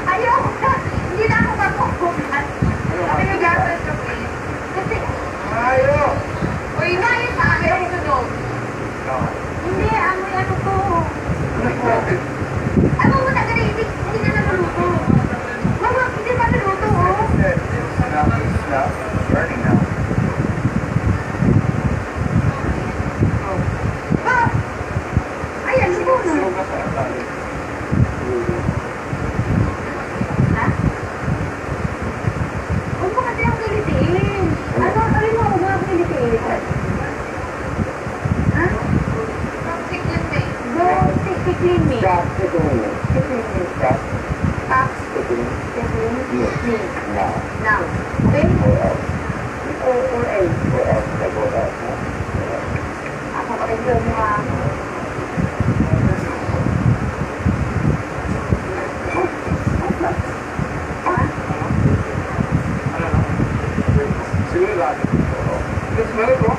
Ayoko na! Hindi na ako makukuhan. Sabi yung girlfriend ko eh. Kasi... Ayaw! Uy, nahin sa akin ito doon. Hindi, amoy ano ko. Ano mo na ganun, hindi na naluto. Mama, hindi pa naluto, oh. Burning now. Pa! Ayan, luto na. Ha? Huwag mo kasi ang kilitiin. Ano, sabi mo, huwag mo ang kilitiin. Ha? Clean me. Go, clean me. Stop tickling me. Clean me. Stop Stop tickling clean me. now. Now. Okay? Or else. Or else. Or else. Like or else, no? Ako pa rin yung mukha mo. Siguro lang. Let's smell it, bro.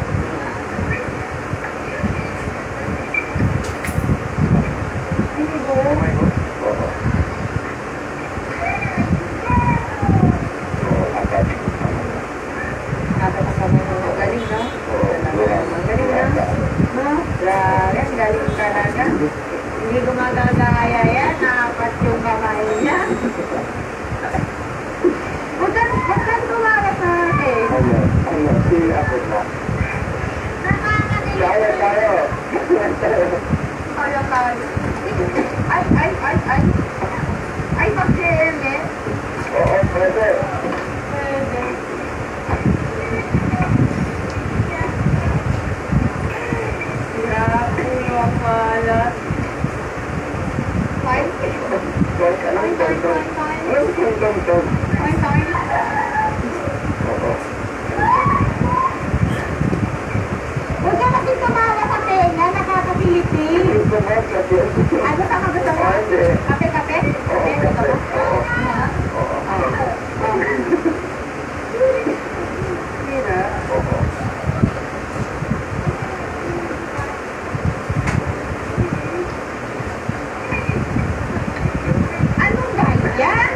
Hindi ko. Oh my God. Nakakasama mo. Magaling, no? Magaling, no? No? Grabe, ang galing talaga. Hindi gumagagaya yan. Nakapat yung kamay niya. Huwag kang tumawa sa akin. Ano, sige ako na. Kaya, kaya. Kaya, kaya. Ay. Ay, mag-eme. Oo, pwede. Pwede. Grabe yung pala. Fine. Anong dong-dong? Anong dong-dong? Fine. Oo. Huwag ka kasi tumawa sa tenga, nakakapilipin. Gusto mo kasi. Ano ka gusto mo? Hindi. Kape? Oo, Gusto mo? oo. Sira. Oo. Anong ganyan?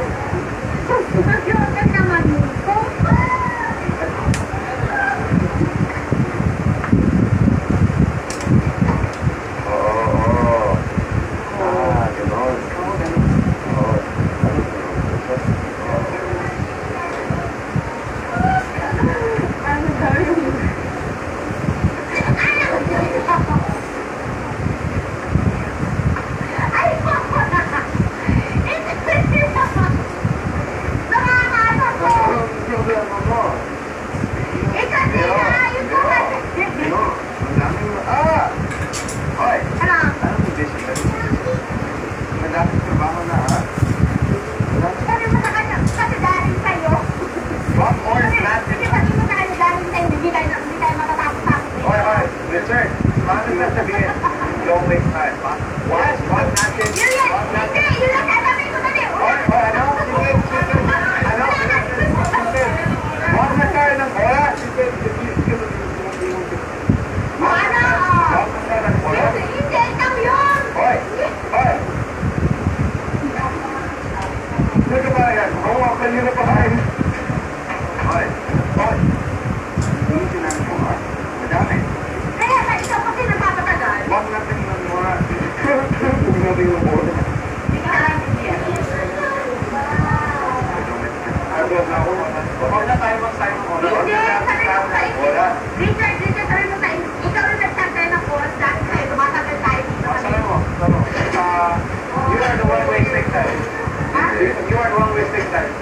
Nagyogan naman ko. Oo. Ganon. Oo. Ano daw yung... Ay, nakakano ko. Ang problema mo. Kasi ayos ko kasi. No. Ang daming... Hoy! Ano? Anong condition ka? Madaming trabaho na, ha? Sabi mo sa kanya, kasi dahil sa'yo. What more is that? Kasi sabi mo sa kanya, dahil sa'yo, hindi tayo matatapos-tapos. Hoy! Listen! Paano na sabihin? Don't waste time. What natin? Yun yan! Hindi! Yun lang sasabihin ko dali! Hoy! Ano? Sige! Ano? Sige! Huwag na tayo ng oras! Sige! Ano? Huwag na tayo ng oras! Hindi! Ikaw yun! Hoy! Hoy! Sige ba yan? Hawakan niyo na pa kayo. Hoy! Hoy! Hindi sinabi mo, ha? Madami. Kaya sa ikaw kasi nagpapatagal. Huwag natin ng oras. Huwag natin ng oras. Agad na ako. Huwag na tayo mag-sign ng oras. Hindi! Sabi mo sa Oras. Richard, sabi mo sa ikaw rin nagtantay ng oras dahil sa'yo, tumatagal tayo dito. Sabi mo. You are the one wasting time. Ha? You are the one wasting time.